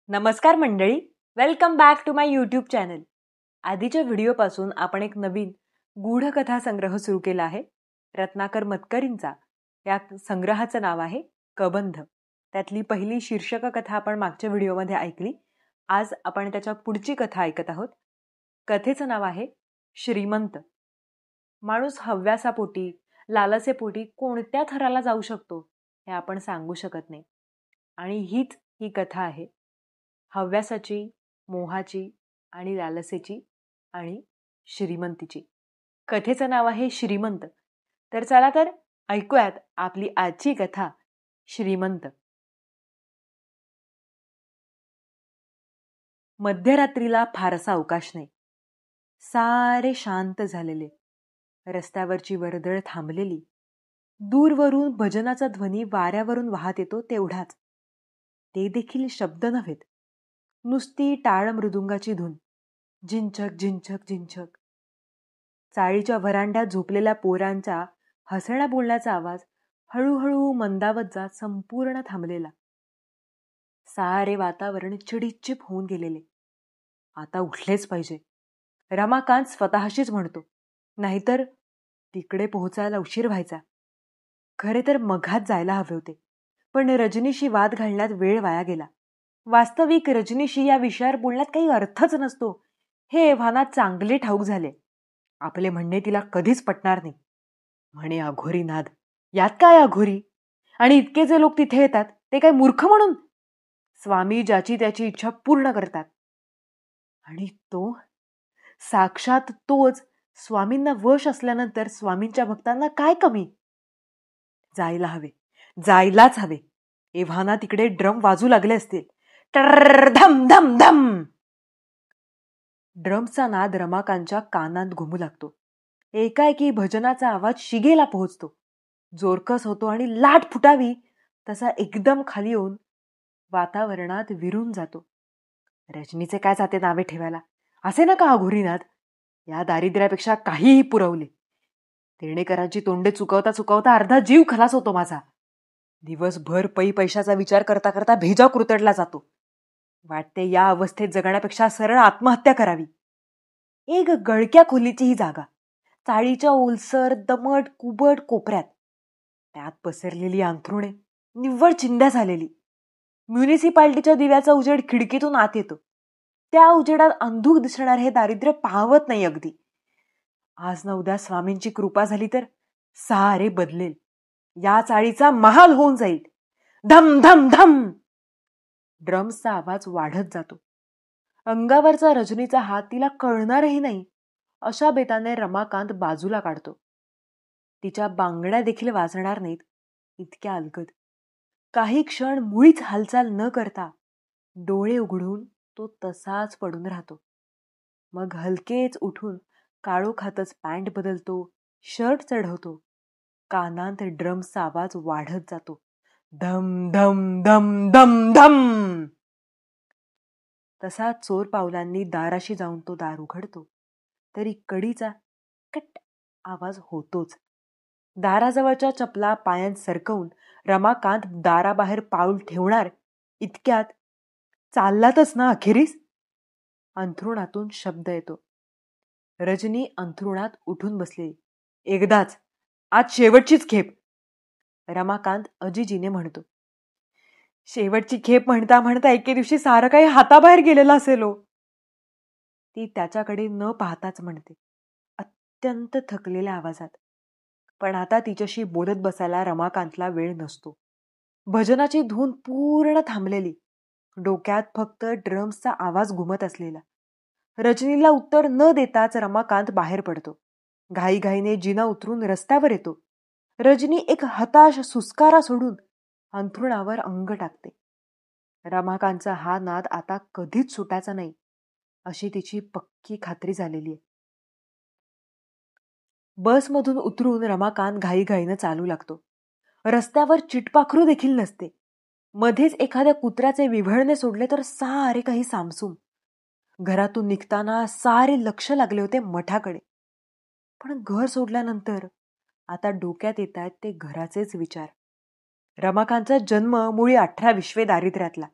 नमस्कार मंडळी, welcome back to my YouTube channel. आधीच्या व्हिडिओपासून आपण एक नवीन गूढ कथा संग्रह सुरू केला आहे. रत्नाकर मतकरींचा या संग्रहाचं नाव आहे कबंध. त्यातली पहिली शीर्षक कथा आपण मागच्या व्हिडिओमध्ये ऐकली. आज आपण त्याच्या पुढची कथा ऐकत आहोत. कथेचं नाव आहे श्रीमंत. माणूस हव्यासापोटी, लालसेपोटी कोणत्या थराला जाऊ शकतो हे आपण सांगू शकत नाही. आणि हीच ही कथा आहे हव्यासाची, मोहाची आणि लालसेची आणि श्रीमंतीची. कथेचं नाव आहे श्रीमंत. तर चला तर ऐकूयात आपली आजची कथा श्रीमंत. मध्यरात्रीला फारसा अवकाश नाही. सारे शांत झालेले. रस्त्यावरची वर्दळ थांबलेली. दूरवरून भजनाचा ध्वनी वाऱ्यावरून वाहत येतो तेवढाच. ते देखील शब्द नव्हेत, नुसती टाळ मृदुंगाची धून. झिंचक झिंचक झिंचक. चाळीच्या व्हरांड्यात झोपलेल्या पोरांचा हसण्या बोलण्याचा आवाज हळूहळू मंदावत जात संपूर्ण थांबलेला. सारे वातावरण चिडीचिप होऊन गेलेले. आता उठलेच पाहिजे, रमाकांत स्वतःशीच म्हणतो. नाहीतर तिकडे पोहोचायला उशीर व्हायचा. खरे तर मघात जायला हवे होते, पण रजनीशी वाद घालण्यात वेळ वाया गेला. वास्तविक रजनीशी या विषयावर बोलण्यात काही अर्थच नसतो हे एव्हाना चांगले ठाऊक झाले. आपले म्हणणे तिला कधीच पटणार नाही. म्हणे अघोरी नाद, यात काय अघोरी? आणि इतके जे लोक तिथे येतात ते काय मूर्ख म्हणून? स्वामी ज्याची त्याची इच्छा पूर्ण करतात. आणि तो साक्षात तोच स्वामींना वश असल्यानंतर स्वामींच्या भक्तांना काय कमी? जायला हवे, जायलाच हवे. एव्हाना तिकडे ड्रम वाजू लागले असतील. टर धम धम धम. ड्रमचा नाद रमाकांतच्या कानात घुमू लागतो. एकाएकी भजनाचा आवाज शिगेला पोहोचतो. जोरकस होतो आणि लाट फुटावी तसा एकदम खाली येऊन वातावरणात विरून जातो. रजनीचे काय जाते नावे ठेवायला? असे नका अघोरीनाथ. या दारिद्र्यापेक्षा काहीही पुरवले. तेणेकरांची तोंडे चुकवता चुकवता अर्धा जीव खलास होतो माझा. दिवसभर पैशाचा विचार करता करता भेजा कुरतडला जातो. वाटते या अवस्थेत जगण्यापेक्षा सरळ आत्महत्या करावी. एक गळक्या खोलीची ही जागा, चाळीच्या ओलसर दमट कुबट कोपऱ्यात. त्यात पसरलेली अंथरुणे निव्वळ चिंध्या झालेली. म्युनिसिपाल्टीच्या दिव्याचा उजेड खिडकीतून आत येतो. त्या उजेडात अंधुक दिसणार हे दारिद्र्य पाहवत नाही अगदी. आज न उद्या स्वामींची कृपा झाली तर सारे बदलेल. या चाळीचा महाल होऊन जाईल. धम धम धम. ड्रम्सचा आवाज वाढत जातो. अंगावरचा रजनीचा हात तिला कळणारही नाही अशा बेताने रमाकांत बाजूला काढतो. तिच्या बांगड्या देखील वाजणार नाहीत इतक्या अलगद. काही क्षण मुळीच हालचाल न करता डोळे उघडून तो तसाच पडून राहतो. मग हलकेच उठून काळोखातच पॅन्ट बदलतो, शर्ट चढवतो. कानांत ड्रमचा आवाज वाढत जातो. धम धम धम धम धम. तसा चोर पावलांनी दाराशी जाऊन तो दार उघडतो तरी कडीचा कट आवाज होतोच. दाराजवळच्या चपला पायांत सरकवून रमाकांत दाराबाहेर पाऊल ठेवणार इतक्यात चाललातच ना अखेरीस. अंथरुणातून शब्द येतो. रजनी अंथरुणात उठून बसली. एकदाच, आज शेवटचीच खेप. रमाकांत अजिजीने म्हणतो. शेवटची खेप म्हणता म्हणता एके दिवशी सारं काही हाताबाहेर गेलेलं असेल हो. ती त्याच्याकडे न पाहताच म्हणते, अत्यंत थकलेल्या आवाजात. पण आता तिच्याशी बोलत बसायला रमाकांतला वेळ नसतो. भजनाची धून पूर्ण थांबलेली. डोक्यात फक्त ड्रम्सचा आवाज घुमत असलेला. रजनीला उत्तर न देताच रमाकांत बाहेर पडतो. घाईघाईने जिना उतरून रस्त्यावर येतो. रजनी एक हताश सुस्कारा सोडून अंथरुणावर अंग टाकते. रमाकांतचा हा नाद आता कधीच सुटायचा नाही अशी तिची पक्की खात्री झालेली आहे. बसमधून उतरून रमाकांत घाईघाईनं चालू लागतो. रस्त्यावर चिटपाखरू देखील नसते. मध्येच एखाद्या कुत्र्याचे विव्हळणे सोडले तर सारे काही सामसूम. घरातून निघताना सारे लक्ष लागले होते मठाकडे. पण घर सोडल्यानंतर आता डोक्यात येत आहेत ते घराचेच विचार. रमाकांतचा जन्म मुळी 18-20 दारिद्र्यातला.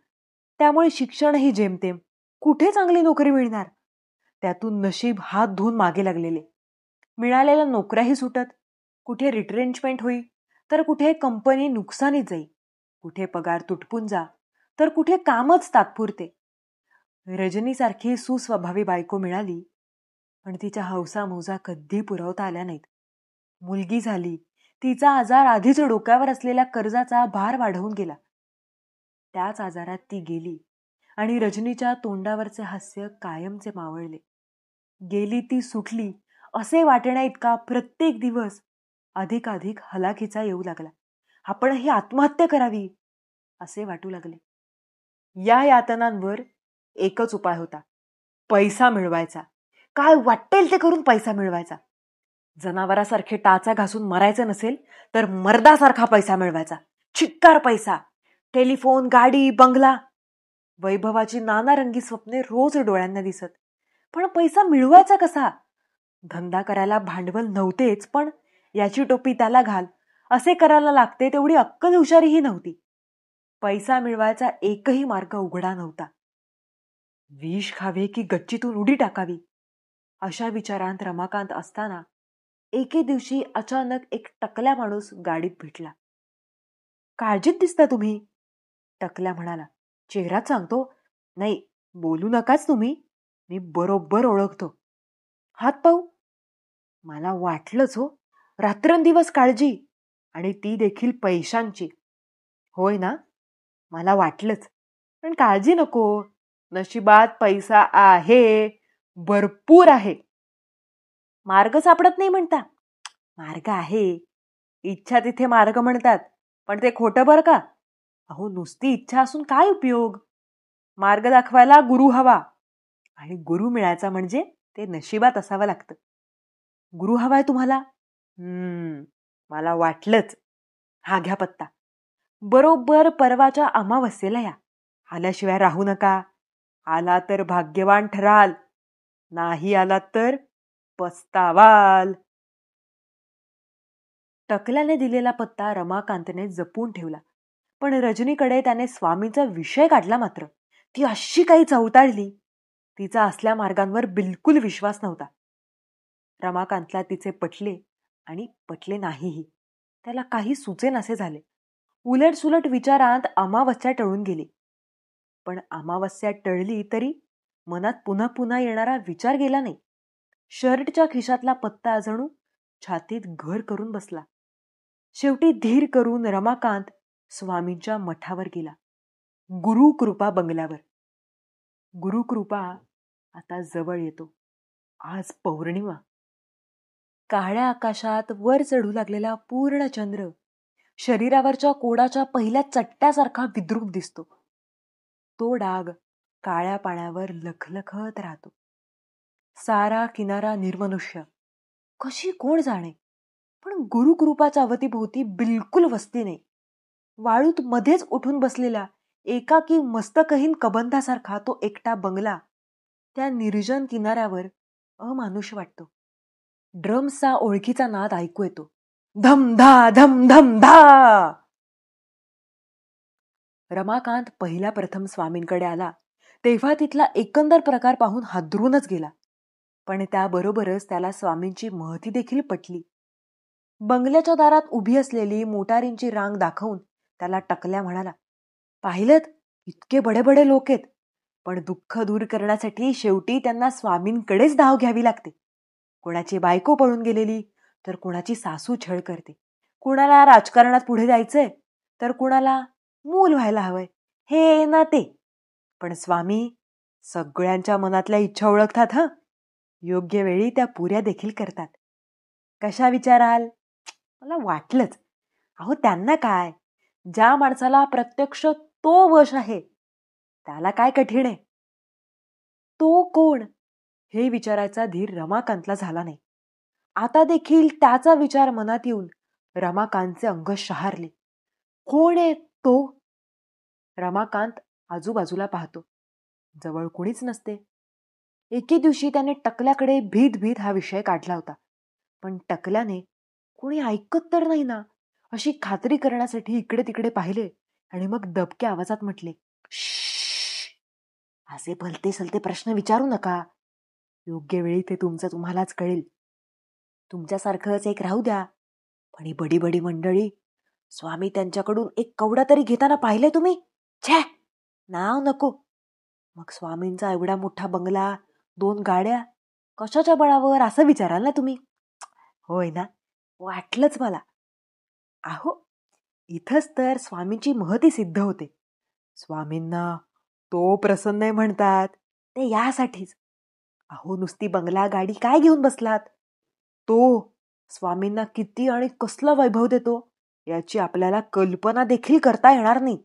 त्यामुळे शिक्षणही जेमतेम, कुठे चांगली नोकरी मिळणार. त्यातून नशीब हात धुवून मागे लागलेले. मिळालेल्या नोकऱ्याही सुटत, कुठे रिट्रेंचमेंट होई, तर कुठे कंपनी नुकसानीत जाई, कुठे पगार तुटपून जा, तर कुठे कामच तात्पुरते. रजनीसारखी सुस्वभावी बायको मिळाली, पण तिच्या हौसा मौजा कधी पुरवता आल्या नाहीत. मुलगी झाली, तिचा आजार आधीच डोक्यावर असलेल्या कर्जाचा भार वाढवून गेला. त्याच आजारात ती गेली आणि रजनीच्या तोंडावरचे हास्य कायमचे मावळले. गेली ती सुटली असे वाटण्या इतका प्रत्येक दिवस अधिकाधिक हलाखीचा येऊ लागला. आपणही आत्महत्या करावी असे वाटू लागले. या यातनांवर एकच उपाय होता, पैसा मिळवायचा. काय वाटेल ते करून पैसा मिळवायचा. जनावरासारखे टाचा घासून मरायचं नसेल तर मर्दासारखा पैसा मिळवायचा. चिक्कार पैसा. टेलिफोन, गाडी, बंगला, वैभवाची नानारंगी स्वप्ने रोज डोळ्यांना दिसत. पण पैसा मिळवायचा कसा? धंदा करायला भांडवल नव्हतेच, पण याची टोपी त्याला घाल असे करायला लागते तेवढी अक्कल हुशारीही नव्हती. पैसा मिळवायचा एकही मार्ग उघडा नव्हता. विष खावे की गच्चीतून उडी टाकावी अशा विचारांत रमाकांत असताना एके दिवशी अचानक एक टकल्या माणूस गाडीत भेटला. काळजीत दिसता तुम्ही, टकल्या म्हणाला. चेहराच सांगतो. नाही, बोलू नकाच तुम्ही, मी बरोबर ओळखतो. हात पाहू. मला वाटलंच हो, रात्रंदिवस काळजी, आणि ती देखील पैशांची. होय ना, मला वाटलंच. पण काळजी नको, नशिबात पैसा आहे, भरपूर आहे. मार्ग सापडत नाही म्हणता? मार्ग आहे. इच्छा तिथे मार्ग म्हणतात, पण ते खोटं बरं का. अहो, नुसती इच्छा असून काय उपयोग. मार्ग दाखवायला गुरु हवा, आणि गुरु मिळायचा म्हणजे ते नशिबात असावं लागतं. गुरु हवाय तुम्हाला? मला वाटलंच. हा घ्या पत्ता. बरोबर परवाच्या अमावस्येला या. आल्याशिवाय राहू नका. आला तर भाग्यवान ठराल, नाही आला तर पस्तावाल. टकल्याने दिलेला पत्ता रमाकांतने जपून ठेवला, पण रजनीकडे त्याने स्वामींचा विषय काढला मात्र. ती अशी काही चवताळली. तिचा असल्या मार्गांवर बिलकुल विश्वास नव्हता. रमाकांतला तिचे पटले आणि पटले नाहीही. त्याला काही सुचेनासे झाले. उलटसुलट विचारांत अमावस्या टळून गेली. पण अमावस्या टळली तरी मनात पुन्हा पुन्हा येणारा विचार गेला नाही. शर्टच्या खिशातला पत्ता जणू छातीत घर करून बसला. शेवटी धीर करून रमाकांत स्वामींच्या मठावर गेला, गुरुकृपा बंगल्यावर. गुरुकृपा आता जवळ येतो. आज पौर्णिमा. काळ्या आकाशात वर चढू लागलेला पूर्ण चंद्र शरीरावरच्या कोडाच्या पहिल्या चट्ट्यासारखा विद्रूप दिसतो. तो डाग काळ्या पाण्यावर लखलखत राहतो. सारा किनारा निर्मनुष्य. कशी कोण जाणे, पण गुरुकृपाच्या अवतीभोवती बिलकुल वस्ती नाही. वाळूत मध्येच उठून बसलेला एकाकी मस्तकहीन कबंधासारखा तो एकटा बंगला त्या निर्जन किनाऱ्यावर अमानुष वाटतो. ड्रम्सचा ओळखीचा नाद ऐकू येतो. धमधा धमधमधा. रमाकांत पहिल्या प्रथम स्वामींकडे आला तेव्हा तिथला एकंदर प्रकार पाहून हादरूनच गेला. पण त्याबरोबरच त्याला स्वामींची महती देखील पटली. बंगल्याच्या दारात उभी असलेली मोटारींची रांग दाखवून त्याला टकल्या म्हणाला. पाहिलंत, इतके बडे बडे लोक आहेत, पण दुःख दूर करण्यासाठी शेवटी त्यांना स्वामींकडेच धाव घ्यावी लागते. कोणाची बायको पळून गेलेली, तर कोणाची सासू छळ करते. कुणाला राजकारणात पुढे जायचंय, तर कुणाला मूल व्हायला हवंय, हे ना ते. पण स्वामी सगळ्यांच्या मनातल्या इच्छा ओळखतात. योग्य वेळी त्या पुऱ्या देखील करतात. कशा विचाराल? मला वाटलंच. अहो, त्यांना काय, ज्या माणसाला प्रत्यक्ष तो वश आहे त्याला काय कठीण आहे. तो कोण हे विचारायचा धीर रमाकांतला झाला नाही. आता देखील त्याचा विचार मनात येऊन रमाकांतचे अंग शहारले. कोण आहे तो? रमाकांत आजूबाजूला पाहतो. जवळ कुणीच नसते. एके दिवशी त्याने टकल्याकडे भीत भीत हा विषय काढला होता, पण टकल्याने कोणी ऐकत तर नाही ना अशी खात्री करण्यासाठी इकडे तिकडे पाहिले आणि मग दबक्या आवाजात म्हटले, असे भलते सलते प्रश्न विचारू नका. योग्य वेळी ते तुमचं तुम्हालाच कळेल. तुमच्यासारखंच एक राहू द्या, पण ही बडी बडी मंडळी, स्वामी त्यांच्याकडून एक कवडा तरी घेताना पाहिले तुम्ही? छे, नाव नको. मग स्वामींचा एवढा मोठा बंगला, 2 गाड्या, कशाच्या बळावर असं विचाराल ना तुम्ही? होय ना, वाटलंच मला. अहो, इथंच तर स्वामींची महती सिद्ध होते. स्वामींना तो प्रसन्न म्हणतात ते यासाठीच. अहो, नुसती बंगला गाडी काय घेऊन बसलात? तो स्वामींना किती आणि कसलं वैभव देतो याची आपल्याला कल्पना देखील करता येणार नाही.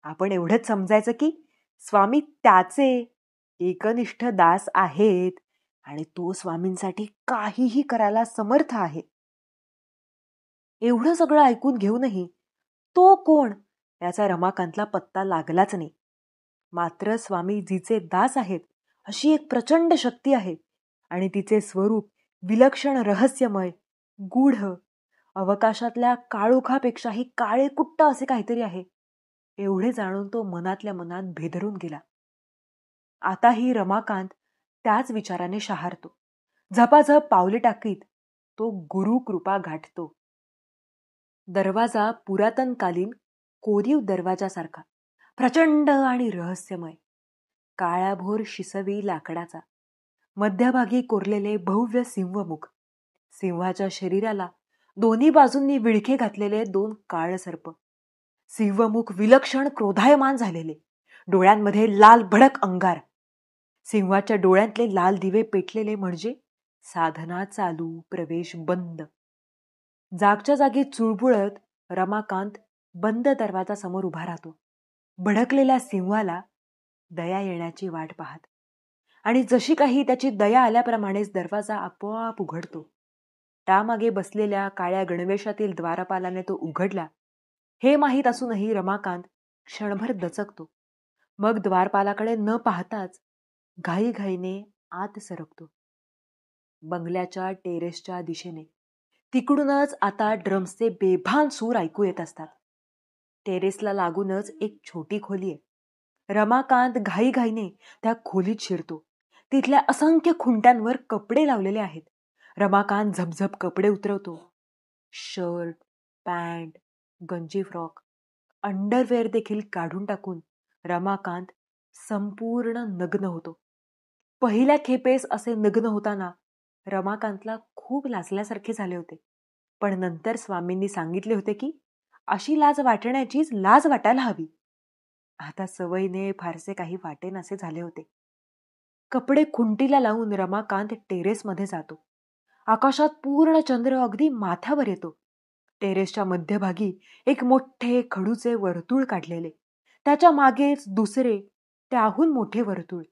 आपण एवढंच समजायचं की स्वामी त्याचे एकनिष्ठ दास आहेत आणि तो स्वामींसाठी काहीही करायला समर्थ आहे. एवढं सगळं ऐकून घेऊनही तो कोण याचा रमाकांतला पत्ता लागलाच नाही. मात्र स्वामी जिचे दास आहेत अशी एक प्रचंड शक्ती आहे आणि तिचे स्वरूप विलक्षण रहस्यमय, गूढ, अवकाशातल्या काळोखापेक्षाही काळे कुट्ट असे काहीतरी आहे. एवढे जाणून तो मनातल्या मनात भेदरून गेला. आताही रमाकांत त्याच विचाराने शहारतो. झपाझप पावले टाकीत तो गुरु कृपा गाठतो. दरवाजा पुरातनकालीन कोरीव दरवाजासारखा, प्रचंड आणि रहस्यमय, काळ्याभोर शिसवी लाकडाचा, मध्यभागी कोरलेले भव्य सिंहमुख, सिंहाच्या शरीराला दोन्ही बाजूंनी विळखे घातलेले 2 काळसर्प, सिंहमुख विलक्षण क्रोधायमान झालेले, डोळ्यांमध्ये लाल भडक अंगार, सिंहाच्या डोळ्यातले लाल दिवे पेटलेले म्हणजे साधना चालू, प्रवेश बंद. जागच्या जागी चुळबुळत रमाकांत बंद दरवाजासमोर उभा राहतो, भडकलेल्या सिंहाला दया येण्याची वाट पाहत. आणि जशी काही त्याची दया आल्याप्रमाणेच दरवाजा आपोआप उघडतो. त्यामागे बसलेल्या काळ्या गणवेशातील द्वारपालाने तो उघडला हे माहीत असूनही रमाकांत क्षणभर दचकतो. मग द्वारपालाकडे न पाहताच घाईघाईने आत सरकतो. बंगल्याच्या टेरेसच्या दिशेने. तिकडूनच आता ड्रम्सचे बेभान सूर ऐकू येत असतात. टेरेसला लागूनच एक छोटी खोली आहे. रमाकांत घाईघाईने त्या खोलीत शिरतो. तिथल्या असंख्य खुंट्यांवर कपडे लावलेले आहेत. रमाकांत झपझप कपडे उतरवतो. शर्ट, पॅन्ट, गंजी फ्रॉक, अंडरवेअर देखील काढून टाकून रमाकांत संपूर्ण नग्न होतो. पहिल्या खेपेस असे नग्न होताना रमाकांतला खूप लाजल्यासारखे झाले होते. पण नंतर स्वामींनी सांगितले होते की अशी लाज वाटण्याचीच लाज वाटायला हवी. आता सवयीने फारसे काही वाटेनासे झाले होते. कपडे खुंटीला लावून रमाकांत टेरेसमध्ये जातो. आकाशात पूर्ण चंद्र अगदी माथ्यावर येतो. टेरेसच्या मध्यभागी एक मोठे खडूचे वर्तुळ काढलेले, त्याच्या मागेच दुसरे त्याहून मोठे वर्तुळ.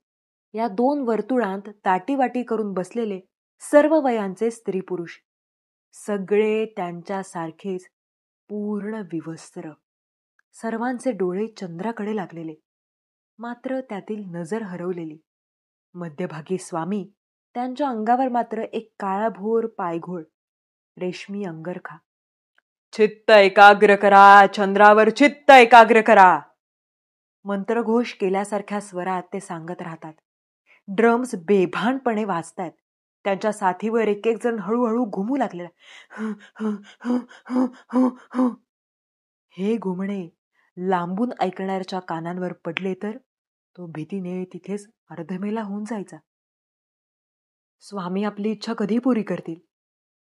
या 2 वर्तुळांत ताटीवाटी करून बसलेले सर्व वयांचे स्त्री पुरुष, सगळे त्यांच्यासारखेच पूर्ण विवस्त्र. सर्वांचे डोळे चंद्राकडे लागलेले, मात्र त्यातील नजर हरवलेली. मध्यभागी स्वामी, त्यांच्या अंगावर मात्र एक काळाभोर पायघोळ, रेशमी अंगरखा. चित्त एकाग्र करा, चंद्रावर चित्त एकाग्र करा, मंत्रघोष केल्यासारख्या स्वरात ते सांगत राहतात. ड्रम्स बेभानपणे वाजतायत. त्यांच्या साथीवर एक एक जण हळूहळू घुमू लागलेला. हे घुमणे लांबून ऐकणाऱ्याच्या कानांवर पडले तर तो भीतीने तिथेच अर्धमेला होऊन जायचा. स्वामी आपली इच्छा कधी पुरी करतील?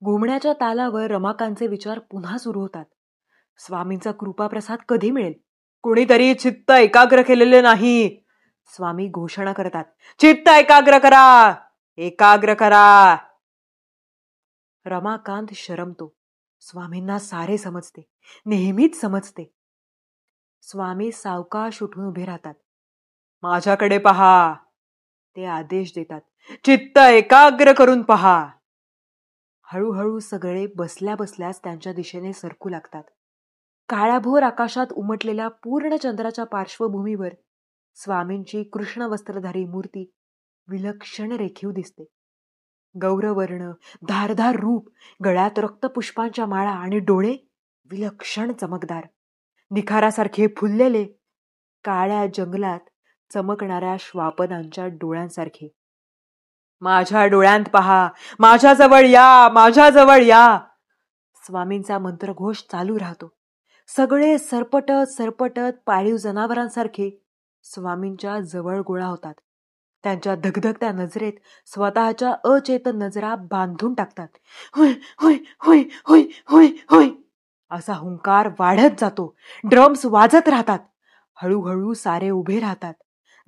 घुमण्याच्या तालावर रमाकांतचे विचार पुन्हा सुरू होतात. स्वामींचा कृपाप्रसाद कधी मिळेल? कोणीतरी चित्त एकाग्र केलेले नाही. स्वामी घोषणा करतात, चित्त एकाग्र करा, एकाग्र करा. रमाकांत शरमतो. स्वामींना सारे समजते, नेहमीच समजते. स्वामी सावकाश उठून उभे राहतात. माझ्याकडे पहा, ते आदेश देतात. चित्त एकाग्र करून पहा. हळूहळू सगळे बसल्या बसल्याच त्यांच्या दिशेने सरकू लागतात. काळ्याभोर आकाशात उमटलेल्या पूर्ण चंद्राच्या पार्श्वभूमीवर स्वामींची कृष्ण वस्त्रधारी मूर्ती विलक्षण रेखीव दिसते. गौरवर्ण, धारधार रूप, गळ्यात रक्तपुष्पांच्या माळा आणि डोळे विलक्षण चमकदार, निखारासारखे फुललेले. काळ्या जंगलात चमकणाऱ्या श्वापदांच्या डोळ्यांसारखे. माझ्या डोळ्यांत पहा, माझ्याजवळ या, माझ्याजवळ या. स्वामींचा मंत्रघोष चालू राहतो. सगळे सरपटत सरपटत पाळीव जनावरांसारखे स्वामींच्या जवळ गोळा होतात. त्यांच्या धगधगत्या नजरेत स्वतःच्या अचेतन नजरा बांधून टाकतात. होय होय होय होय होय होय असा हुंकार वाढत जातो. ड्रम्स वाजत राहतात. हळूहळू सारे उभे राहतात.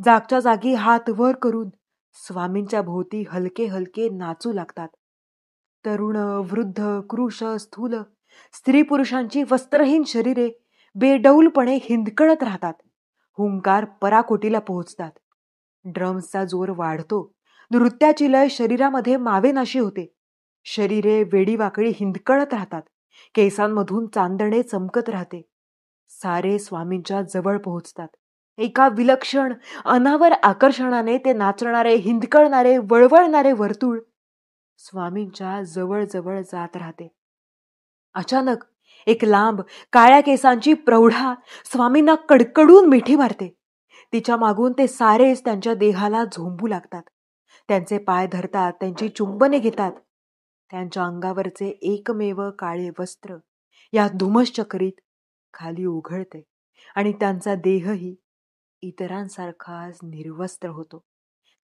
जागच्या जागी हात वर करून स्वामींच्या भोवती हलके हलके नाचू लागतात. तरुण, वृद्ध, कृश, स्थूल, स्त्री पुरुषांची वस्त्रहीन शरीरे बेडौलपणे हिंदकळत राहतात. हुंकार पराकोटीला पोहोचतात. ड्रम्सचा जोर वाढतो. नृत्याची लय शरीरामध्ये मावेनाशी होते. शरीरे वेडीवाकडी हिंदकळत राहतात. केसांमधून चांदणे चमकत राहते. सारे स्वामींच्या जवळ पोहोचतात. एका विलक्षण अनावर आकर्षणाने ते नाचणारे, हिंदकळणारे, वळवळणारे वर्तुळ स्वामींच्या जवळ जवळ जात राहते. अचानक एक लांब काळ्या केसांची प्रौढा स्वामींना कडकडून मिठी मारते. तिच्या मागून ते सारेच त्यांच्या देहाला झोंबू लागतात. त्यांचे पाय धरतात, त्यांची चुंबने घेतात. त्यांच्या अंगावरचे एकमेव काळे वस्त्र या धुमश्चक्रीत खाली उघळते आणि त्यांचा देहही इतरांसारखाच निर्वस्त्र होतो.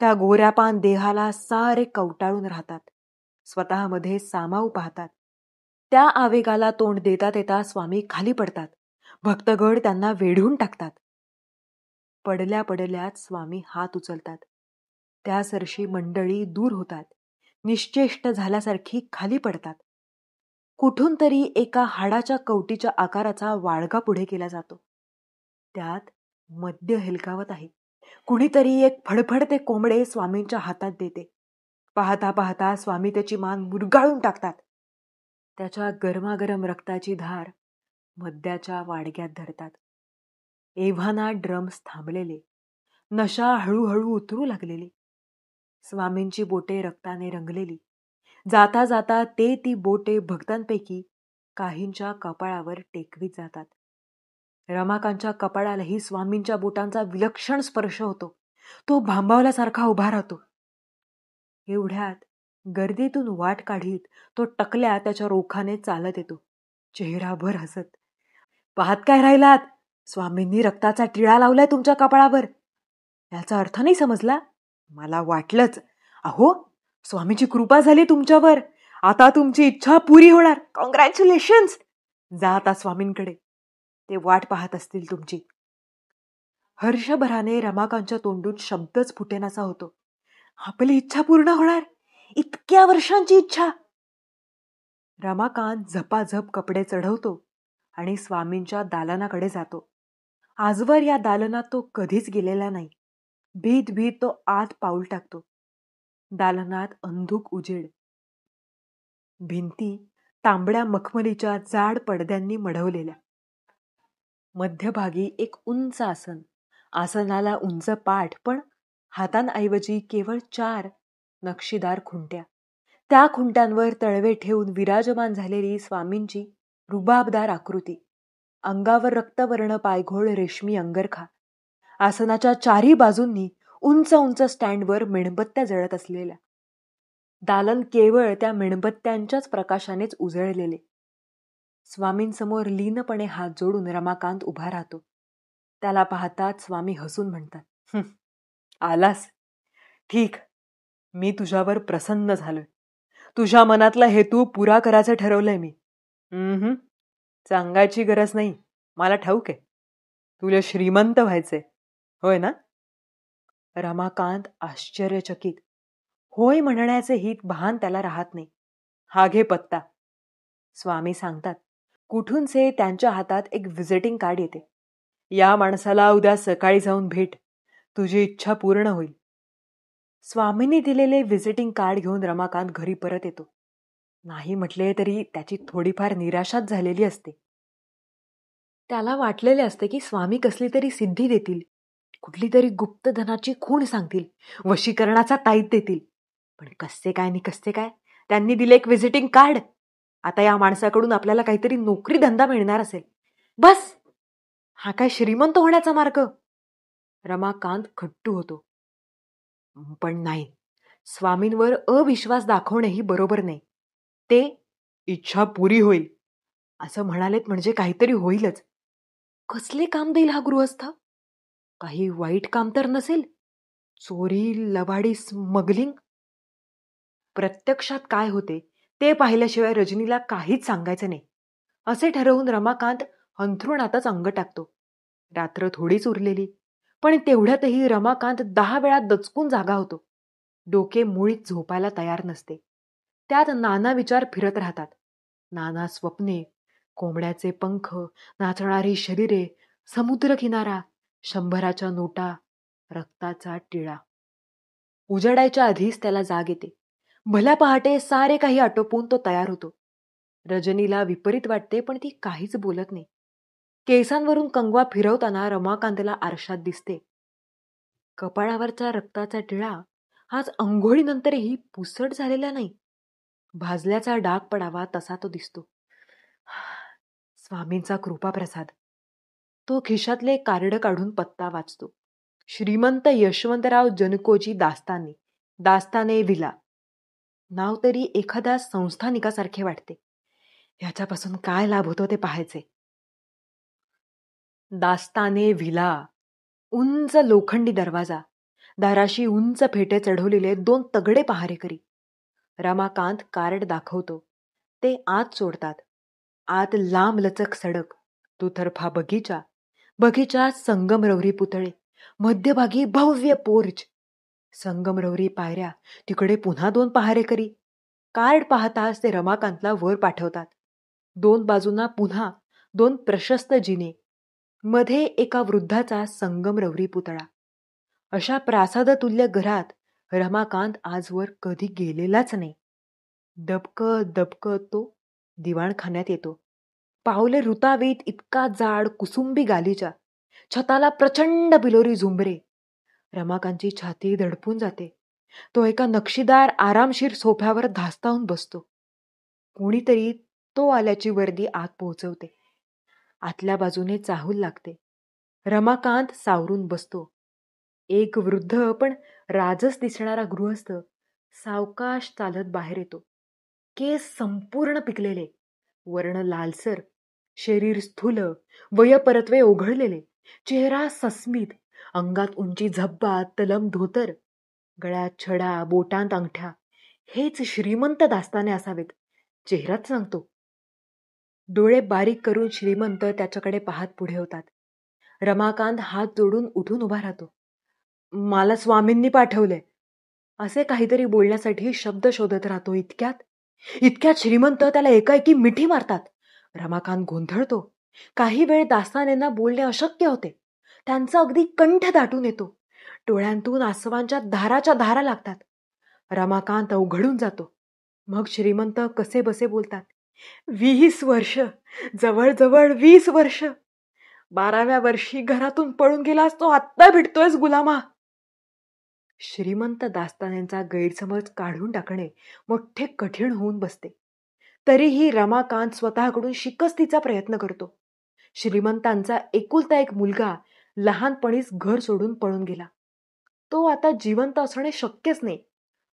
त्या गोऱ्यापान देहाला सारे कवटाळून राहतात. स्वतःमध्ये सामावू पाहतात. त्या आवेगाला तोंड देता देता स्वामी खाली पडतात. भक्तगण त्यांना वेढून टाकतात. पडल्या पडल्यात स्वामी हात उचलतात. त्यासरशी मंडळी दूर होतात. निश्चेष्ट झाल्यासारखी खाली पडतात. कुठून तरी एका हाडाच्या कवटीच्या आकाराचा वाळगा पुढे केला जातो. त्यात मद्य हेलकावत आहे. कुणीतरी एक फडफडते कोंबडे स्वामींच्या हातात देते. पाहता पाहता स्वामी त्याची मान मुरगाळून टाकतात. त्याच्या गरमागरम रक्ताची धार मद्याच्या वाडग्यात धरतात. एव्हाना ड्रम्स थांबलेले. नशा हळूहळू उतरू लागलेली. स्वामींची बोटे रक्ताने रंगलेली. जाता जाता ते ती बोटे भक्तांपैकी काहींच्या कपाळावर टेकवीत जातात. रमाकांतच्या कपाळालाही स्वामींच्या बोटांचा विलक्षण स्पर्श होतो. तो भांबावल्यासारखा उभा राहतो. एवढ्यात गर्दीतून वाट काढीत तो टकल्या त्याच्या रोखाने चालत येतो. चेहराभर हसत. पाहत काय राहिलात? स्वामींनी रक्ताचा टिळा लावलाय तुमच्या कपाळावर. याचा अर्थ नाही समजला? मला वाटलंच. अहो, स्वामीची कृपा झाली तुमच्यावर. आता तुमची इच्छा पुरी होणार. कॉंग्रॅच्युलेशन्स. जा आता स्वामींकडे. ते वाट पाहत असतील तुमची. हर्षभराने रमाकांतच्या तोंडून शब्दच फुटेनासा होतो. आपली इच्छा पूर्ण होणार. इतक्या वर्षांची इच्छा. रमाकांत झपाझप कपडे चढवतो आणि स्वामींच्या दालनाकडे जातो. आजवर या दालनात तो कधीच गेलेला नाही. भीत भीत तो आत पाऊल टाकतो. दालनात अंधुक उजेड. भिंती तांबड्या मखमलीच्या जाड पडद्यांनी मढवलेल्या. मध्यभागी एक उंच आसन. आसनाला उंच पाठ, पण हातांऐवजी केवळ 4 नक्षीदार खुंट्या. त्या खुंट्यांवर तळवे ठेवून विराजमान झालेली स्वामींची रुबाबदार आकृती. अंगावर रक्तवर्ण पायघोळ रेशमी अंगरखा. आसनाच्या 4ही बाजूंनी उंच उंच स्टँडवर मेणबत्त्या जळत असलेल्या. दालन केवळ त्या मेणबत्त्यांच्याच प्रकाशानेच उजळलेले. स्वामींसमोर लीनपणे हात जोडून रमाकांत उभा राहतो. त्याला पाहताच स्वामी हसून म्हणतात, आलास? ठीक. मी तुझ्यावर प्रसन्न झालोय. तुझ्या मनातला हेतू पुरा करायचं ठरवलंय मी. सांगायची गरज नाही. मला ठाऊक आहे. तुला श्रीमंत व्हायचंय, होय ना? रमाकांत आश्चर्यचकित. होय म्हणण्याचे हित भान त्याला राहत नाही. हा घे पत्ता. स्वामी सांगतात. कुठूनसे त्यांच्या हातात एक व्हिजिटिंग कार्ड येते. या माणसाला उद्या सकाळी जाऊन भेट. तुझी इच्छा पूर्ण होईल. स्वामींनी दिलेले व्हिजिटिंग कार्ड घेऊन रमाकांत घरी परत येतो. नाही म्हटले तरी त्याची थोडीफार निराशाच झालेली असते. त्याला वाटलेले असते की स्वामी कसली तरी सिद्धी देतील, कुठली तरी गुप्तधनाची खूण सांगतील, वशीकरणाचा ताईत देतील. पण कसते काय नि कसते काय, त्यांनी दिले एक व्हिजिटिंग कार्ड. आता या माणसाकडून आपल्याला काहीतरी नोकरी धंदा मिळणार असेल. बस, हा काय श्रीमंत होण्याचा मार्ग. रमाकांत खट्टू होतो. पण नाही, स्वामींवर अविश्वास दाखवणेही बरोबर नाही. ते इच्छा पुरी होईल असं म्हणालेत म्हणजे काहीतरी होईलच. कसले काम देईल हा गृहस्थ? काही वाईट काम तर नसेल? चोरी, लबाडी, स्मगलिंग? प्रत्यक्षात काय होते ते पाहिल्याशिवाय रजनीला काहीच सांगायचं नाही असे ठरवून रमाकांत अंथरुणातच अंग टाकतो. रात्र थोडीच उरलेली, पण तेवढ्यातही रमाकांत 10 वेळा दचकून जागा होतो. डोके मुळीच झोपायला तयार नसते. त्यात नाना विचार फिरत राहतात. नाना स्वप्ने, कोंबड्याचे पंख, नाचणारी शरीरे, समुद्र किनारा, 100च्या नोटा, रक्ताचा टिळा. उजाडायच्या आधीच त्याला जाग येते. भल्या पहाटे सारे काही आटोपून तो तयार होतो. रजनीला विपरीत वाटते, पण ती काहीच बोलत नाही. केसांवरून कंगवा फिरवताना रमाकांतला आरशात दिसते. कपाळावरचा रक्ताचा टिळा आज अंघोळीनंतरही पुसट झालेला नाही. भाजल्याचा डाग पडावा तसा तो दिसतो. स्वामींचा कृपाप्रसाद. तो खिशातले कार्ड काढून पत्ता वाचतो. श्रीमंत यशवंतराव जनकोजी दास्ताने विला. नाव तरी एखाद्या संस्थानिकासारखे वाटते. ह्याच्यापासून काय लाभ होतो ते पाहायचे. दास्ताने विला. उंच लोखंडी दरवाजा, दाराशी उंच फेटे चढवलेले 2 तगडे पहारेकरी. रमाकांत कार्ड दाखवतो. ते आत सोडतात. आत लांब लचक सडक, दुतर्फा बगीचा, बगीचात संगमरवरी पुतळे, मध्यभागी भव्य पोर्च, संगमरवरी पायऱ्या, तिकडे पुन्हा 2 पहारेकरी. कार्ड पाहताच ते रमाकांतला वर पाठवतात. 2 बाजूंना पुन्हा 2 प्रशस्त जिने, मध्ये एका वृद्धाचा संगमरवरी पुतळा. अशा प्रासादतुल्य घरात रमाकांत आजवर कधी गेलेलाच नाही. दबकत तो दिवाणखान्यात येतो. पावले रुतावीत इतका जाड कुसुंबी गालीचा, छताला प्रचंड बिलोरी झुंबरे. रमाकांतची छाती धडपून जाते. तो एका नक्षीदार आरामशीर सोफ्यावर धास्तावून बसतो. कोणीतरी तो आल्याची वर्दी आत पोहोचवते. आतल्या बाजूने चाहूल लागते. रमाकांत सावरून बसतो. एक वृद्ध पण राजस दिसणारा गृहस्थ सावकाश चालत बाहेर येतो. केस संपूर्ण पिकलेले, वर्ण लालसर, शरीर स्थूल, वयपरत्वे ओघळलेले, चेहरा सस्मित, अंगात उंची झब्बा, तलम धोतर, गळ्यात छडा, बोटांत अंगठ्या. हेच श्रीमंत दास्ताने असावेत, चेहराच सांगतो. डोळे बारीक करून श्रीमंत त्याच्याकडे पाहत पुढे होतात. रमाकांत हात जोडून उठून उभा राहतो. मला स्वामींनी पाठवले असे काहीतरी बोलण्यासाठी शब्द शोधत राहतो. इतक्यात श्रीमंत त्याला एकाएकी मिठी मारतात. रमाकांत गोंधळतो. काही वेळ दास्तानेंना बोलणे अशक्य होते. त्यांचा अगदी कंठ दाटून येतो. डोळ्यांतून आसवांच्या धाराच्या धारा लागतात. रमाकांत अवघडून जातो. मग श्रीमंत कसे बसे बोलतात. 20 वर्ष, जवळजवळ 20 वर्ष. 12व्या वर्षी घरातून पळून गेलास तो आत्ता भेटतोयस गुलामा. श्रीमंत दास्तानेंचा गैरसमज काढून टाकणे मोठे कठीण होऊन बसते. तरीही रमाकांत स्वतःकडून शिकस्तीचा प्रयत्न करतो. श्रीमंतांचा एकुलता एक मुलगा लहानपणीच घर सोडून पळून गेला. तो आता जिवंत असणे शक्यच नाही.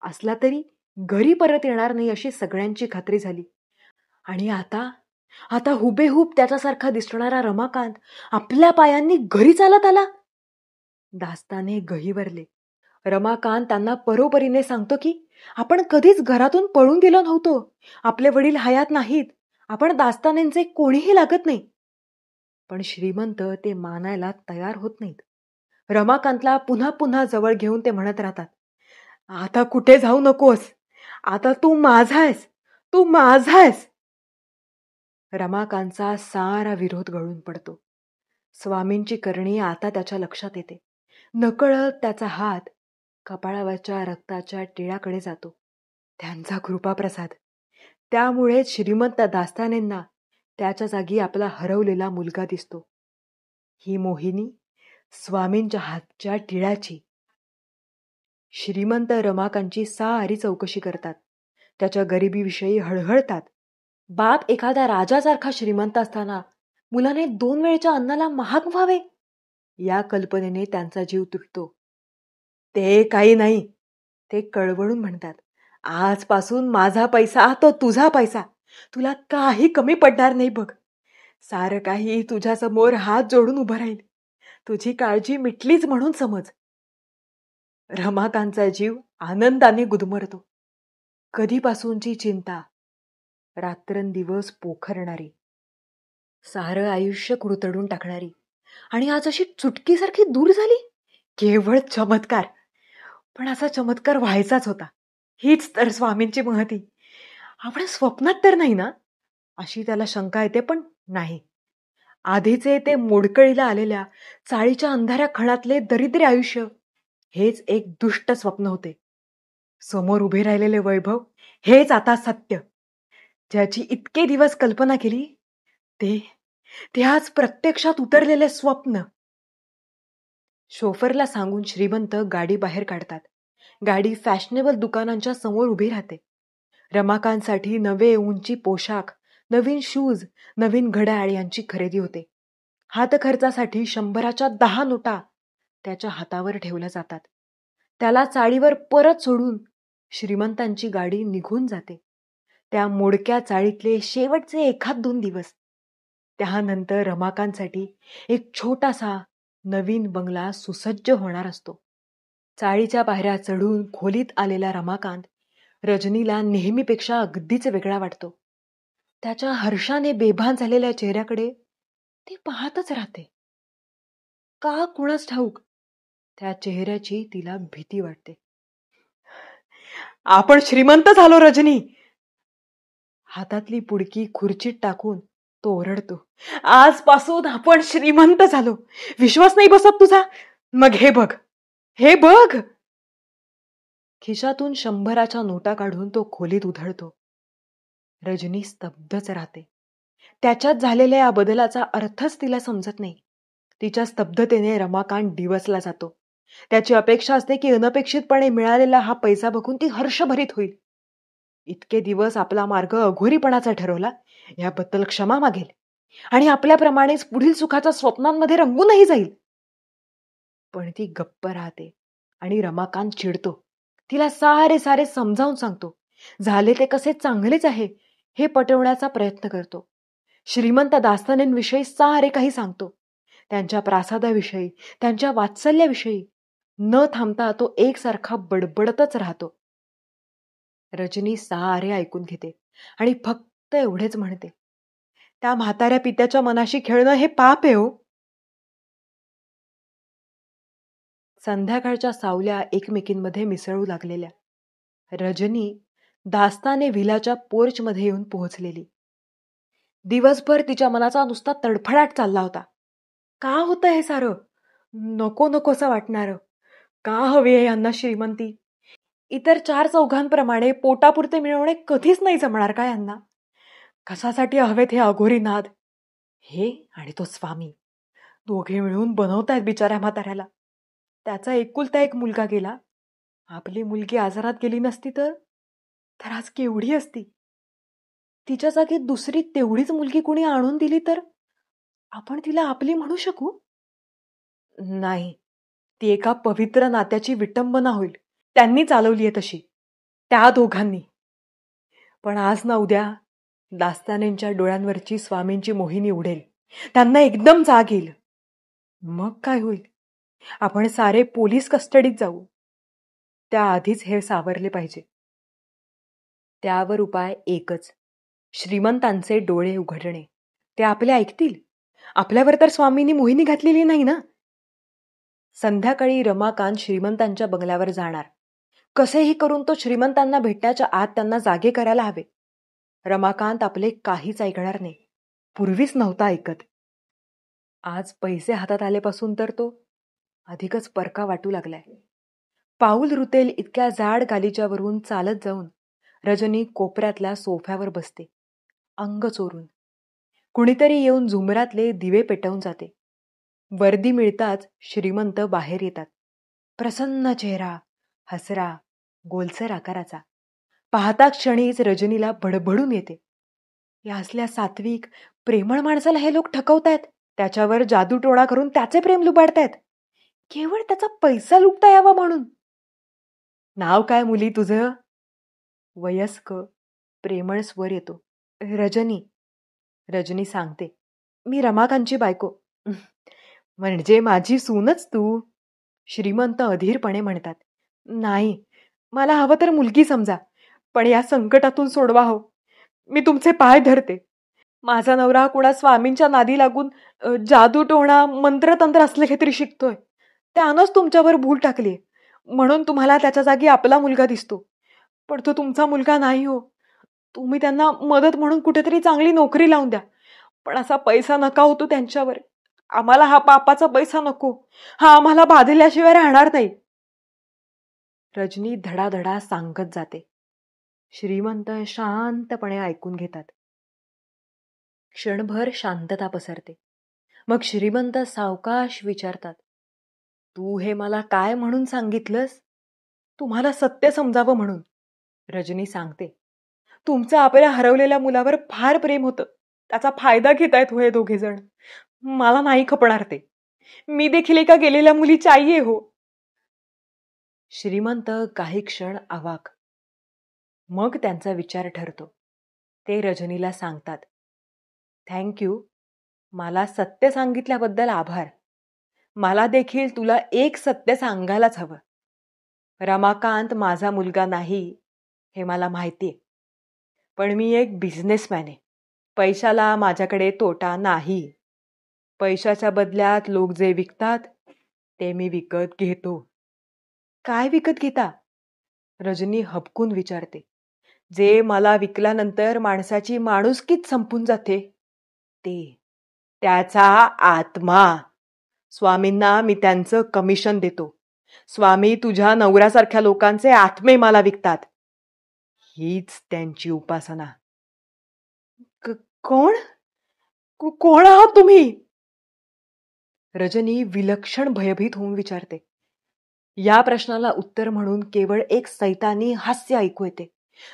असला तरी घरी परत येणार नाही अशी सगळ्यांची खात्री झाली. आणि आता हुबेहूब त्याच्यासारखा दिसणारा रमाकांत आपल्या पायांनी घरी चालत आला. दास्ताने गहिवरले. रमाकांत त्यांना परोपरीने सांगतो की आपण कधीच घरातून पळून गेलो नव्हतो. आपले वडील हयात नाहीत. आपण दास्तानेंचे कोणीही लागत नाही. पण श्रीमंत ते मानायला तयार होत नाहीत. रमाकांतला पुन्हा पुन्हा जवळ घेऊन ते म्हणत राहतात, आता कुठे जाऊ नकोस. आता तू माझा आहेस, तू माझा आहेस. रमाकांतचा सारा विरोध गळून पडतो. स्वामींची करणी आता त्याच्या लक्षात येते. नकळत त्याचा हात कपाळावरच्या रक्ताच्या टिळाकडे जातो. त्यांचा कृपाप्रसाद. त्यामुळेच श्रीमंत दास्तानेंना त्याच्या जागी आपला हरवलेला मुलगा दिसतो. ही मोहिनी स्वामींच्या हातच्या टिळाची. श्रीमंत रमाकांतची सारी चौकशी करतात. त्याच्या गरिबीविषयी हळहळतात. बाप एखाद्या राजासारखा श्रीमंत असताना मुलाने 2 वेळच्या अन्नाला महाग व्हावे. या कल्पनेने त्यांचा जीव तुटतो. ते काही नाही, ते कळवळून म्हणतात, आजपासून माझा पैसा तो तुझा पैसा, तुला काही कमी पडणार नाही बघ. सारं काही तुझ्यासमोर हात जोडून उभं राहील. तुझी काळजी मिटलीच म्हणून समज. रमाकांतचा जीव आनंदाने गुदमरतो. कधीपासूनची चिंता रात्रंदिवस पोखरणारी, सारं आयुष्य कुरतडून टाकणारी, आणि आज अशी चुटकीसारखी दूर झाली. केवळ चमत्कार. पण असा चमत्कार व्हायचाच होता. हीच तर स्वामींची महती. आपण स्वप्नात तर नाही ना, अशी त्याला शंका येते. पण नाही. आधीचे ते मोडकळीला आलेल्या चाळीच्या अंधाऱ्या खणातले दरिद्री आयुष्य हेच एक दुष्ट स्वप्न होते. समोर उभे राहिलेले वैभव हेच आता सत्य. ज्याची इतके दिवस कल्पना केली ते ते आज प्रत्यक्षात उतरलेले स्वप्न. शोफरला सांगून श्रीमंत गाडी बाहेर काढतात. गाडी फॅशनेबल दुकानांच्या समोर उभी राहते. रमाकांतसाठी नवे उंची पोशाख, नवीन शूज, नवीन घड्याळ यांची खरेदी होते. हातखर्चासाठी 100च्या 10 नोटा त्याच्या हातावर ठेवल्या जातात. त्याला चाळीवर परत सोडून श्रीमंतांची गाडी निघून जाते. त्या मोडक्या चाळीतले शेवटचे 1-2 दिवस. त्यानंतर रमाकांतसाठी एक छोटासा नवीन बंगला सुसज्ज होणार असतो. चाळीच्या पायऱ्या चढून खोलीत आलेला रमाकांत रजनीला नेहमीपेक्षा अगदीच वेगळा वाटतो. त्याच्या हर्षाने बेभान झालेल्या चेहऱ्याकडे ती पाहतच राहते. का कुणास ठाऊक त्या चेहऱ्याची तिला भीती वाटते. आपण श्रीमंत झालो रजनी. हातातली पुडकी खुर्चीत टाकून तो ओरडतो. आजपासून आपण श्रीमंत झालो. विश्वास नाही बसत तुझा? मग हे बघ, हे बघ. खिशातून 100च्या नोटा काढून तो खोलीत उधळतो. रजनी स्तब्धच राहते. त्याच्यात झालेल्या या बदलाचा अर्थच तिला समजत नाही. तिच्या स्तब्धतेने रमाकांत डिवचला जातो. त्याची अपेक्षा असते की अनपेक्षितपणे मिळालेला हा पैसा बघून ती हर्षभरीत होईल. इतके दिवस आपला मार्ग अघोरीपणाचा ठरवला याबद्दल क्षमा मागेल आणि आपल्याप्रमाणेच पुढील सुखाच्या स्वप्नांमध्ये रंगूनही जाईल. पण ती गप्प राहते आणि रमाकांत चिडतो. तिला सारे सारे समजावून सांगतो. झाले ते कसे चांगलेच आहे हे पटवण्याचा प्रयत्न करतो. श्रीमंत दास्तानेंविषयी सारे काही सांगतो. त्यांच्या प्रासादाविषयी, त्यांच्या वात्सल्याविषयी न थांबता तो एकसारखा बडबडतच राहतो. रजनी सारे ऐकून घेते आणि फक्त एवढेच म्हणते, त्या म्हाताऱ्या पित्याच्या मनाशी खेळणं हे पाप आहे हो. संध्याकाळच्या सावल्या एकमेकींमध्ये मिसळू लागलेल्या. रजनी दास्ताने व्हिलाच्या पोर्चमध्ये येऊन पोहोचलेली. दिवसभर तिच्या मनाचा नुसता तडफडाट चालला होता. का होतं हे सारं? नको नकोसं वाटणारं. का हवी आहे यांना श्रीमंती? इतर 4 चौघांप्रमाणे पोटापुरते मिळवणे कधीच नाही जमणार का यांना? कशासाठी हवेत हे अघोरी नाद? हे आणि तो स्वामी दोघे मिळून बनवतायत बिचाऱ्या म्हाताऱ्याला. त्याचा एकुलता एक मुलगा गेला. आपली मुलगी आजारात गेली नसती तर आज केवढी असती. तिच्या जागी दुसरी तेवढीच मुलगी कुणी आणून दिली तर आपण तिला आपली म्हणू शकू? नाही, ती एका पवित्र नात्याची विटंबना होईल. त्यांनी चालवली आहे तशी, त्या दोघांनी. पण आज ना उद्या दास्तानेंच्या डोळ्यांवरची स्वामींची मोहिनी उडेल. त्यांना एकदम जाग येईल. मग काय होईल? आपण सारे पोलीस कस्टडीत जाऊ. त्याआधीच हे सावरले पाहिजे. त्यावर उपाय एकच, श्रीमंतांचे डोळे उघडणे. ते आपले ऐकतील. आपल्यावर तर स्वामींनी मोहिनी घातलेली नाही ना. संध्याकाळी रमाकांत श्रीमंतांच्या बंगल्यावर जाणार. कसेही करून तो श्रीमंतांना भेटण्याच्या आत त्यांना जागे करायला हवे. रमाकांत आपले काहीच ऐकणार नाही. पूर्वीच नव्हता ऐकत. आज पैसे हातात आलेपासून तर तो अधिकच परका वाटू लागलाय. पाऊल रुतेल इतक्या जाड गालिच्यावरून चालत जाऊन रजनी कोपऱ्यातल्या सोफ्यावर बसते, अंग चोरून. कुणीतरी येऊन झुंबरातले दिवे पेटवून जाते. वर्दी मिळताच श्रीमंत बाहेर येतात. प्रसन्न चेहरा, हसरा, गोलसर आकाराचा. पाहता क्षणीच रजनीला बडबडून येते. या असल्या सात्विक, प्रेमळ माणसाला हे लोक ठकवतायत. त्याच्यावर जादूटोणा करून त्याचे प्रेम लुबाडतायत, केवळ त्याचा पैसा लुटता यावा म्हणून. नाव काय मुली तुझं? वयस्क प्रेमळ स्वर येतो. रजनी. रजनी सांगते, मी रमाकांतची बायको. म्हणजे माझी सूनच तू? श्रीमंत अधीरपणे म्हणतात. नाही, मला हवं तर मुलगी समजा, पण या संकटातून सोडवा हो. मी तुमचे पाय धरते. माझा नवरा कुणा स्वामींच्या नादी लागून जादूटोणा मंत्रतंत्र असले काहीतरी शिकतोय. त्यानंच तुमच्यावर भूल टाकलीये, म्हणून तुम्हाला त्याच्या जागी आपला मुलगा दिसतो. पण तो तुमचा मुलगा नाही हो. तुम्ही त्यांना मदत म्हणून कुठेतरी चांगली नोकरी लावून द्या, पण असा पैसा नका होतो त्यांच्यावर. आम्हाला हा पापाचा पैसा नको. हा आम्हाला बाधिल्याशिवाय राहणार नाही. रजनी धडाधडा सांगत जाते. श्रीमंत शांतपणे ऐकून घेतात. क्षणभर शांतता पसरते. मग श्रीमंत सावकाश विचारतात, तू हे मला काय म्हणून सांगितलंस? तुम्हाला सत्य समजावं म्हणून. रजनी सांगते, तुमचं आपल्या हरवलेल्या मुलावर फार प्रेम होतं. त्याचा फायदा घेतायत हो हे दोघे जण. मला नाही खपणार ते. मी देखील एका गेलेल्या मुलीची आई आहे हो. श्रीमंत काही क्षण अवाक. मग त्यांचा विचार ठरतो. ते रजनीला सांगतात, थँक्यू. मला सत्य सांगितल्याबद्दल आभार. मला देखील तुला एक सत्य सांगायलाच हवं. रमाकांत माझा मुलगा नाही हे मला माहितीये, पण मी एक बिझनेसमॅन आहे. पैशाला माझ्याकडे तोटा नाही. पैशाच्या बदल्यात लोक जे विकतात ते मी विकत घेतो. काय विकत घेता? रजनी हबकून विचारते. जे मला विकल्यानंतर माणसाची माणुसकीच संपून जाते ते. त्याचा आत्मा. स्वामींना मी त्यांचं कमिशन देतो. स्वामी तुझ्या नवऱ्यासारख्या लोकांचे आत्मे मला विकतात. हीच त्यांची उपासना. कोण? कोण आहात तुम्ही? रजनी विलक्षण भयभीत होऊन विचारते. या प्रश्नाला उत्तर म्हणून केवळ एक सैतानी हास्य ऐकू येते.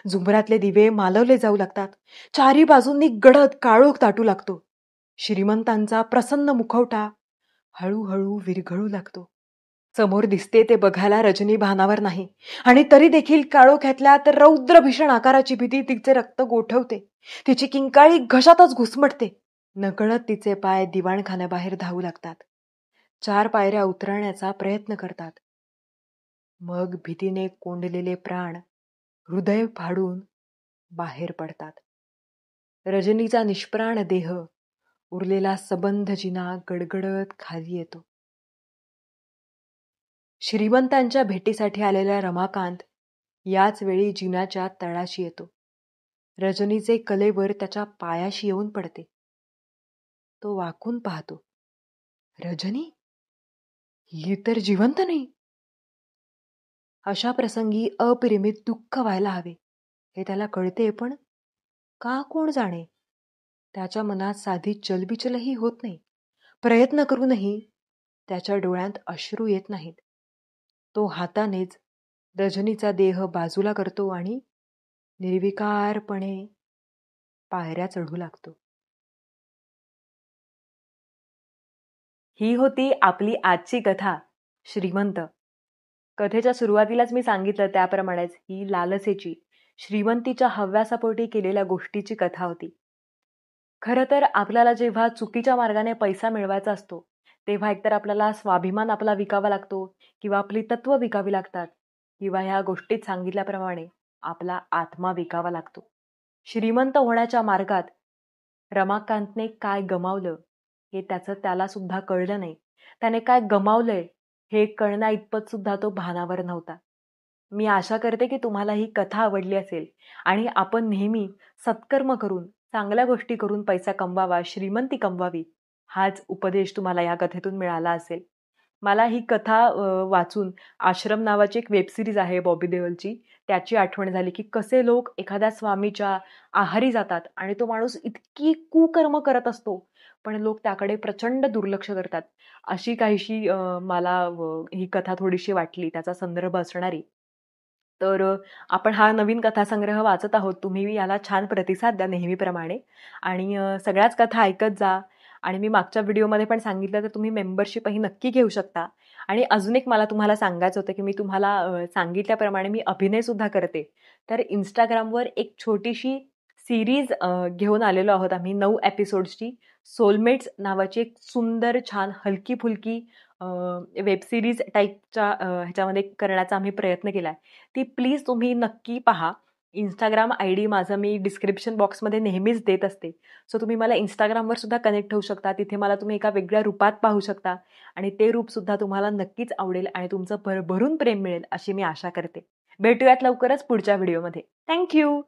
झुंबरातले दिवे मालवले जाऊ लागतात. चारी बाजूंनी गडद काळोख दाटू लागतो. श्रीमंतांचा प्रसन्न मुखवटा हळूहळू विरघळू लागतो. समोर दिसते ते बघायला रजनी भानावर नाही, आणि तरी देखील काळोख्यातल्या तर रौद्र भीषण आकाराची भीती तिचे रक्त गोठवते. तिची किंकाळी घशातच घुसमटते. नकळत तिचे पाय दिवाणखान्याबाहेर धावू लागतात. 4 पायऱ्या उतरण्याचा प्रयत्न करतात. मग भीतीने कोंडलेले प्राण हृदय फाडून बाहेर पडतात. रजनीचा निष्प्राण देह उरलेला सबंध जिना गडगडत खाली येतो. श्रीमंतांच्या भेटीसाठी आलेला रमाकांत याच वेळी जिनाच्या तळाशी येतो. रजनीचे कलेवर त्याच्या पायाशी येऊन पडते. तो वाकून पाहतो. रजनी? ही तर जिवंत नाही. अशा प्रसंगी अपरिमित दुःख व्हायला हवे हे त्याला कळते, पण का कोण जाणे. त्याच्या मनात साधी चलबिचलही होत नाही. प्रयत्न करूनही त्याच्या डोळ्यात अश्रू येत नाहीत. तो हातानेच रजनीचा देह बाजूला करतो आणि निर्विकारपणे पायऱ्या चढू लागतो. ही होती आपली आजची कथा श्रीमंत. कथेच्या सुरुवातीलाच मी सांगितलं त्याप्रमाणेच ही लालसेची, श्रीमंतीच्या हव्यासापोटी केलेल्या गोष्टीची कथा होती. खरं तर आपल्याला जेव्हा चुकीच्या मार्गाने पैसा मिळवायचा असतो तेव्हा एकतर आपल्याला स्वाभिमान आपला विकावा लागतो, किंवा आपली तत्व विकावी लागतात, किंवा ह्या गोष्टीत सांगितल्याप्रमाणे आपला आत्मा विकावा लागतो. श्रीमंत होण्याच्या मार्गात रमाकांतने काय गमावलं हे त्याचं त्याला सुद्धा कळलं नाही. त्याने काय गमावलंय हे कळण्या इतपत सुद्धा तो भानावर नव्हता. मी आशा करते की तुम्हाला ही कथा आवडली असेल आणि आपण नेहमी सत्कर्म करून, चांगल्या गोष्टी करून पैसा कमवावा, श्रीमंती कमवावी, हाच उपदेश तुम्हाला या कथेतून मिळाला असेल. मला ही कथा वाचून आश्रम नावाची एक वेबसिरीज आहे बॉबी देओलची, त्याची आठवण झाली की कसे लोक एखाद्या स्वामीच्या आहारी जातात आणि तो माणूस इतकी कुकर्म करत असतो पण लोक त्याकडे प्रचंड दुर्लक्ष करतात. अशी काहीशी मला ही कथा थोडीशी वाटली, त्याचा संदर्भ असणारी. तर आपण हा नवीन कथासंग्रह वाचत आहोत. तुम्ही याला छान प्रतिसाद द्या नेहमीप्रमाणे, आणि सगळ्याच कथा ऐकत जा आणि मी मागच्या व्हिडिओमध्ये पण सांगितलं तर तुम्ही मेंबरशिपही नक्की घेऊ शकता. आणि अजून एक मला तुम्हाला सांगायचं होतं की मी तुम्हाला सांगितल्याप्रमाणे मी अभिनयसुद्धा करते. तर Instagramवर एक छोटीशी सीरीज घेऊन आलेलो आहोत आम्ही 9 एपिसोड्सची. सोलमेट्स नावाची एक सुंदर, छान, हलकी-फुलकी वेब सीरीज टाईपच्या ह्याच्यामध्ये करण्याचा आम्ही प्रयत्न केलाय. ती प्लीज तुम्ही नक्की पहा. Instagram आयडी माझं मी डिस्क्रिप्शन बॉक्समध्ये नेहमीच देत असते. सो तुम्ही मला Instagramवर सुद्धा कनेक्ट होऊ शकता. तिथे मला तुम्ही एका वेगळ्या रूपात पाहू शकता आणि ते रूपसुद्धा तुम्हाला नक्कीच आवडेल आणि तुमचं भरभरून प्रेम मिळेल अशी मी आशा करते. भेटूयात लवकरच पुढच्या व्हिडिओमध्ये. Thank you.